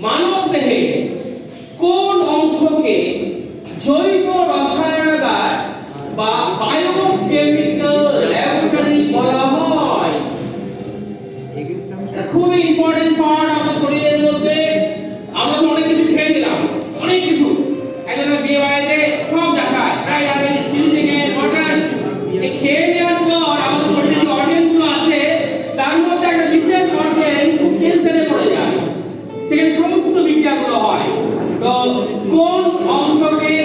মানব দেহে কোন অংশকে জৈব রসায়নাগার বা বায়োকেমিক্যাল ল্যাবরেটরি বলা হয়? খুবই ইম্পর্টেন্ট পার্ট আমাদের শরীরের মধ্যে। আমরা তো অনেক কিছু খেয়ে নিলাম, অনেক কিছু একদম বিয়ে বাড়িতে সব দেখায়, তাই আগে চিলি চিকেন মটন এই খেয়ে নেওয়ার পর আমাদের শরীরে যে অর্গানগুলো আছে তার মধ্যে একটা বিশেষ অর্গান ক্যান্সারে পড়ে যায়, সেখানে সমস্ত বিক্রিয়াগুলো হয়। তো কোন অংশকে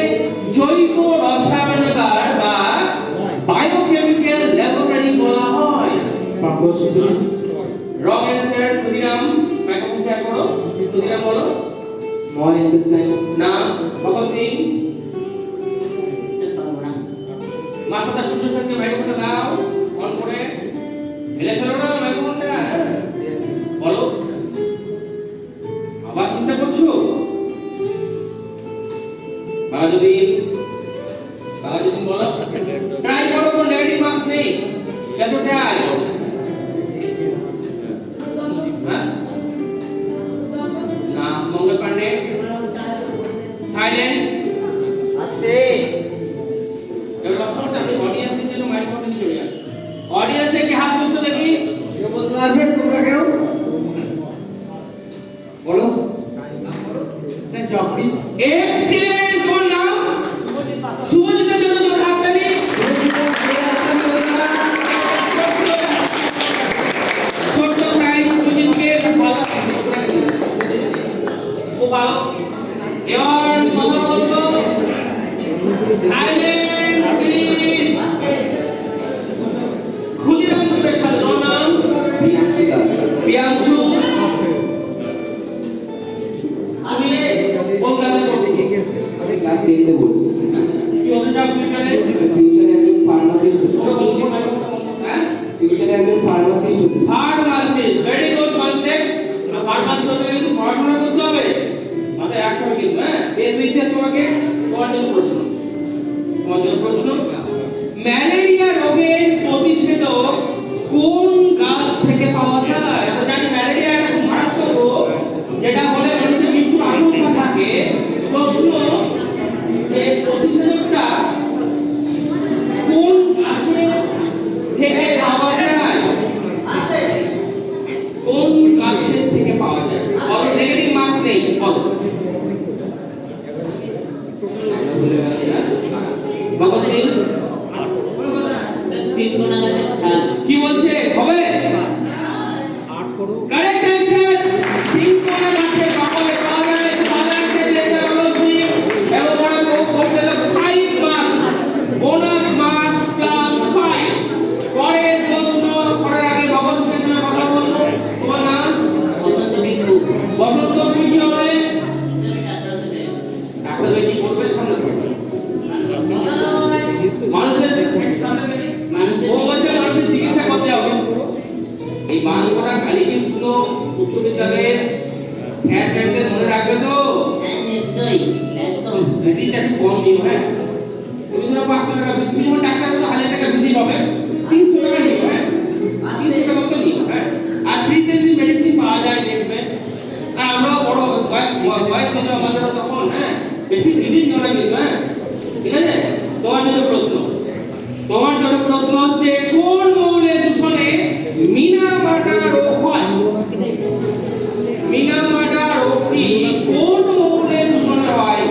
জৈব রসায়নাগার বা বায়োকেমিক্যাল ল্যাবরেটরি বলা হয়? Wrong answer Khudiram, microphone share করো। ক্ষুদিরাম বলো। স্মল ইন্টেস্টাইন না। ভগৎ সিং। মাথাটা শুদ্ধ সঙ্গে মাইক্রোফোনটা দাও অন করে, হেলে ফেলো না মাইক্রোফোনটা। বলো, আবার চিন্তা করছো? বাগাজুদ্দিন বলো। ট্রাই করো, কোন নেগেটিভ মার্কস নেই। कैसे ট্রাই? হ্যাঁ না। মঙ্গল পান্ডে সাইলেন্ট আস্তে। এবার অফকোর্স আপনি অডিয়েন্সের জন্য মাইক্রোফোন চলে যান। অডিয়েন্স থেকে হাত তুলছো দেখি, কেউ বলতে পারবে? তোমরা কেউ বলো। Sir Joffrey. এক্সিলেন্ট। কোন নাম? শুভজিতের জন্য জোরে হাত তালি। ছোট প্রাইজ শুভজিতকে ভালো ও ভালো। এবার কথা বলতো সাইলেন্ট প্লিজ। ক্ষুদিরাম গ্রুপের সাথে নাম প্রিয়াংশু। আমি কোন ক্লাসে পড়ছি? আমি ক্লাস 10 তে পড়ছি। আচ্ছা, কি হতে চাও ফিউচারে? ফিউচারে একজন ফার্মাসিস্ট হতে চাই। হ্যাঁ, ফিউচারে একজন ফার্মাসিস্ট হতে চাই। Pharmacist, very good concept. Pharmacist হতে গেলে কিন্তু পড়াশোনা করতে হবে, মাথায় রাখতে হবে কিন্তু। হ্যাঁ, বেশ বিশেষ তোমাকে তোমার জন্য প্রশ্ন। ম্যালেরিয়া রোগের প্রতিষেধক কোন গাছ থেকে পাওয়া যায়? আমরা জানি ম্যালেরিয়া একটা খুব মারাত্মক রোগ, যেটা হলে মানুষের মৃত্যুর আশঙ্কা থাকে। প্রশ্ন, যে প্রতিষেধকটা কোন গাছের থেকে পাওয়া যায়? কোন গাছের থেকে পাওয়া যায়? বলো, নেগেটিভ মার্কস নেই, বলো। ভগৎ সিং কি বলছে? হবে? Correct answer. সিংকোনা গাছের বাকলে পাওয়া যায়। সাধারণত লেটার হলো সি এবং ওরা করতে হলো 5 মার্কস, বোনাস মার্কস প্লাস 5। পরের প্রশ্ন করার আগে ভগৎ সিংয়ের সঙ্গে কথা বলবো। তোমার নাম? বসন্ত বিষ্ণু। বসন্ত, তুমি কি হবে? ডাক্তার কি করবে? সামনে পড়বে মানুষের মানুষের চিকিৎসা করতে হবে। এই বাংলাটা কালীকৃষ্ণ উচ্চ বিদ্যালয়ের স্যার ম্যামদের মনে রাখবে তো? দিদিটা একটু কম দিও। হ্যাঁ, তুমি ধরো 500 টাকা বৃদ্ধি, তুমি ডাক্তার তো 1000 টাকা বৃদ্ধি পাবে, 300 টাকা নিও। হ্যাঁ, 300 টাকা মতো নিও। হ্যাঁ, আর ফ্রিতে যদি মেডিসিন পাওয়া যায় দেখবে। আর আমরা বড় বয়স হয়েছে আমাদেরও তখন। হ্যাঁ, বেশি বৃদ্ধি নিও না কিন্তু। হ্যাঁ, ঠিক আছে। তোমার জন্য প্রশ্ন হচ্ছে, কোন মৌলের দূষণে মিনামাটা রোগ হয়? মিনামাটা রোগটি কোন মৌলের দূষণে হয়?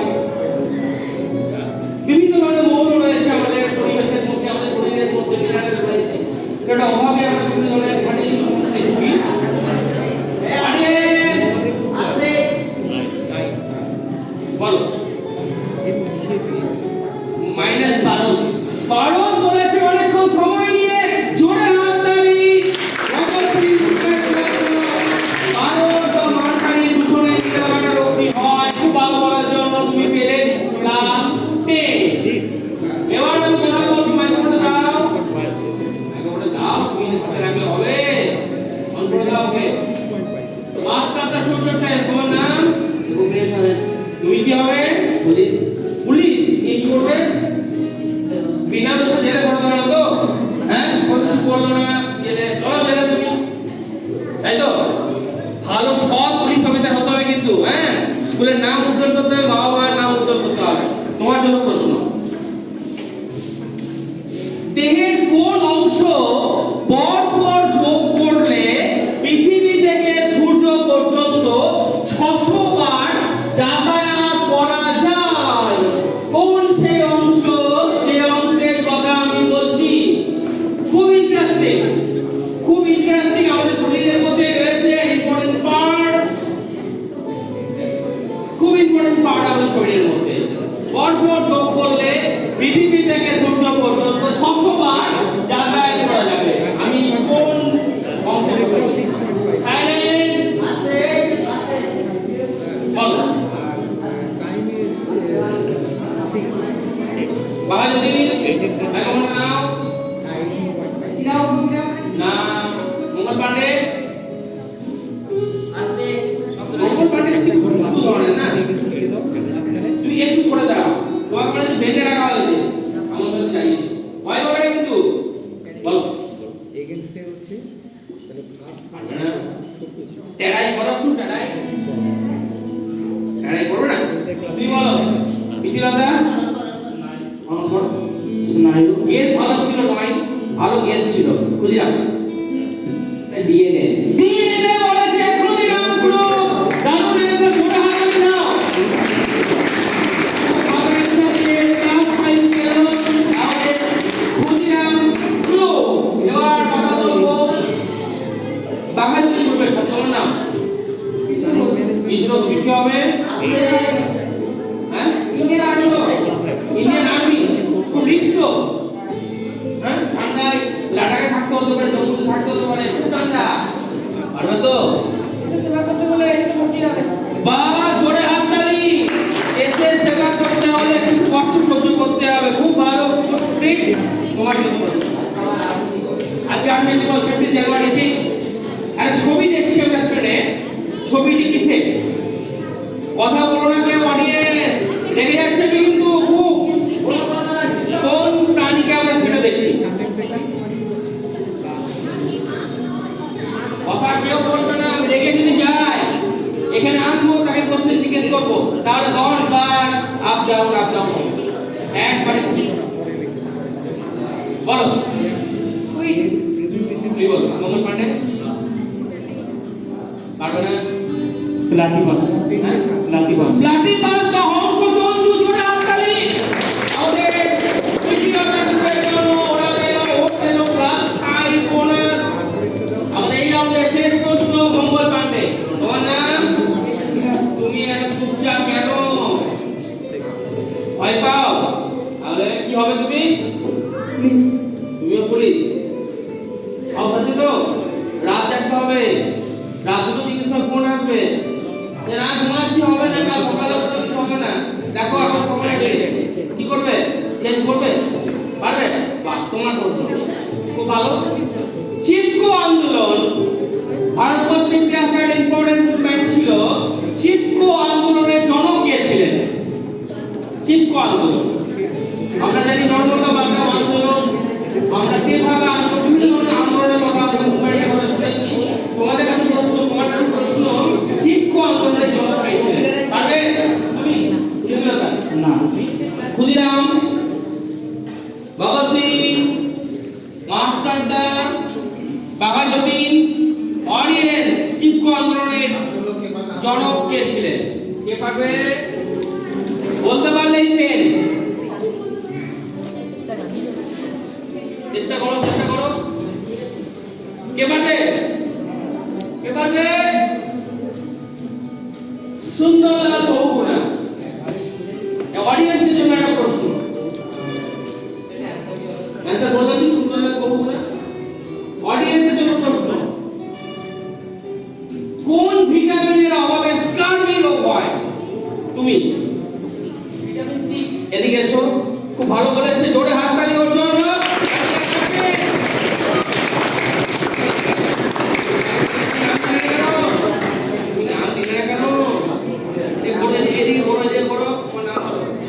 বিভিন্ন ধরনের মৌল রয়েছে আমাদের পরিবেশের মধ্যে, আমাদের শরীরের মধ্যে মিনারেল রয়েছে, সেটা অভাবে আমরা বিভিন্ন ধরনের শারীরিক সমস্যায় ভুগি। বলো। -12 বলেছে। অনেকক্ষণ সময় নিয়ে জোরে হাত তালি। মার্কারি দূষণে মিনামাটা রোগটি হয়। খুব ভালো বলার জন্য তুমি পেলে ক্লাস 10। এবার আমি কথা বলছি, মাইক্রোফোনটা দাও। তুমি হাতে রাখলে হবে? অন করে দাও। ওকে, মাস্টারটা সূর্য সাহেব। তোমার নাম? তুমি কি হবে? পুলিশ। পুলিশ কি করবে? বিনা দোষে জেলে ভরে দেবে না তো? হ্যাঁ, কোনো কিছু করলো না, জেলে জেলে তুমি, তাই তো? ভালো সৎ পুলিশ অফিসার হতে হবে কিন্তু, হ্যাঁ? স্কুলের নাম উজ্জ্বল করতে হবে, বাবা মায়ের নাম উজ্জ্বল করতে হবে। তোমার জন্য প্রশ্ন, দেহের কোন অংশ পরপর যোগ করলে পৃথিবী থেকে সূর্য পর্যন্ত 600 বার যাতায়াত করা যায়? কোন সেই অংশ? যে অংশের কথা আমি বলছি। খুব ইন্টারেস্টিং, খুব ইন্টারেস্টিং। আমাদের শরীরের মধ্যে রয়েছে ইম্পর্টেন্ট পার্ট, খুব ইম্পর্টেন্ট পার্ট আমাদের শরীরের মধ্যে। পরপর যোগ করলে পৃথিবী থেকে সূর্য পর্যন্ত 600 বার যাতায়াত করা যাবে। আমি কোন অংশের কথা বলছি? সাইলেন্ট, বলো। বাবা যদি এখন নাও না, মঙ্গল পান্ডে। মঙ্গল পান্ডে কি ধরনের না, তুমি একটু সরে দাঁড়াও। তোমার কাছে বেঁধে রাখা হয়েছে, আমার কাছে দাঁড়িয়েছো, ভয় পাবে না কিন্তু। বলো টেড়াই করো, একটু টেড়াই টেড়াই করবে না। তুমি বলো প্রীতিলতা। স্নায়ু, গেস ভালো ছিল নয়, ভালো গেস ছিল। ক্ষুদিরাম ডিএনএ, ডিএনএ বলেছে। ক্ষুদিরাম পুরো দারুণ একটা ছোট হাত নাও। আমাদের সাথে ক্লাস 5 গেল আমাদের ক্ষুদিরাম পুরো। এবার কথা বলবো বাবা কি বলবে সত্যর নাম? বিষ্ণু কি হবে? হ্যাঁ, ইন্ডিয়ান আর্মি। খুব রিস্ক তো, হ্যাঁ? ঠান্ডায় লাদাখে থাকতে হতে পারে, জম্মুতে থাকতে হতে পারে, খুব ঠান্ডা। পারবে তো? বাবা জোরে হাততালি। দেশের সেবা করতে হলে খুব কষ্ট সহ্য করতে হবে। খুব ভালো, খুব স্ট্রিক্ট। তোমার জন্য প্রশ্ন। আজকে আমি দিব 15 জানুয়ারি ঠিক একটা ছবি দেখছি ওটা ছেড়ে। ছবিটি কিসে? কথা বলো না কেউ, অডিয়েন্স দেখে যাচ্ছে কিন্তু খুব। কোন প্রাণীকে আমরা সেটা দেখছি? কথা কেউ বলবে না, আমি রেখে যদি যাই এখানে আনবো, তাকে কোশ্চেন জিজ্ঞেস করবো, তাহলে 10 বার আপ ডাউন একবারে। বলো তুই বল মঙ্গল পান্ডে। পারবে না? প্লাটিপাস, প্লাটিপাস, প্লাটিপাস বা হংস চঞ্চু। জোরে হাততালি। আমাদের তৃতীয়টা গ্রুপের জন্য ওরা পেল ক্লাস 5 বোনাস। আমাদের এই রাউন্ডে শেষ প্রশ্ন মঙ্গল পান্ডে। তোমার নাম? তুমি এত চুপচাপ কেন? ভয় পাও? তাহলে কি হবে তুমি? তুমিও পুলিশ। সব আছে তো? রাত জাগতে হবে, রাত 2টো 3টের সময় ফোন আসবে যে না ঘুমাচ্ছি, হবে না, কাল সকালে কিছু হবে না। দেখো এখন খবর আছে, কি করবে? চেঞ্জ করবে? পারবে? বাহ, তোমার প্রশ্ন খুব ভালো। চিপকো আন্দোলন ভারতবর্ষের ইতিহাসে একটা ইম্পর্টেন্ট মুভমেন্ট ছিল। চিপকো আন্দোলনের জনক কে ছিলেন? চিপকো আন্দোলন আমরা জানি নর্মদা বাংলা আন্দোলন, আমরা যেভাবে আন্দোলন, বিভিন্ন ধরনের আন্দোলনের কথা, মুভমেন্টের কথা শুনেছি। তোমাদের কাছে প্রশ্ন, তোমার কাছে প্রশ্ন, চিপকো আন্দোলনের জনক কে ছিলেন? পারবে তুমি? না, ক্ষুদিরাম, ভগৎ সিং, মাস্টারদা, বাবা যতীন। অডিয়েন্স, চিপকো আন্দোলনের জনক কে ছিলেন? কে পারবে? বলতে পারলেই পেন। চেষ্টা করো, চেষ্টা করো। কে পারবে? কে পারবে? সুন্দরলাল বহুগুণা। অডিয়েন্সের জন্য একটা প্রশ্ন। অ্যান্সার বললাম কি? সুন্দরলাল বহুগুণা। অডিয়েন্সের জন্য প্রশ্ন, কোন ভিটামিনের অভাবে স্কার্বি রোগ হয়? তুমি ভিটামিন সি। এদিকে এসো। খুব ভালো বলেছে, জোরে হাততালি ওর জন্য।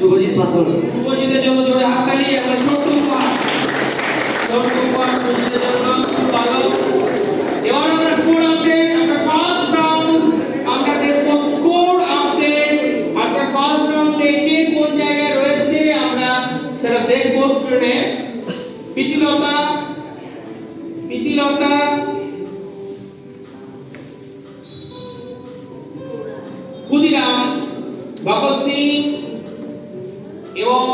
শুভজিৎ পাথর, শুভজিতের জন্য জোরে হাততালি। একবার ছোট্ট উপহার, ছোট্ট উপহার শুভজিতের জন্য। খুব ভালো। এবার আমরা স্কোর আপডেট। আমরা ফার্স্ট রাউন্ড প্রীতিলতা প্রীতিলতা ক্ষুদিরাম ভগৎ সিং এবং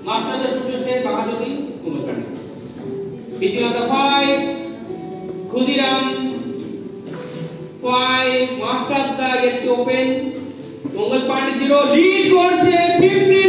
মাস্টার সূর্যসেন বাহাদুরি কুমোরকান্ড প্রীতিলতা 5 ক্ষুদিরাম 5 মাস্টার দা গেট ওপেন মঙ্গল পান্ডে 0 লিড করছে 50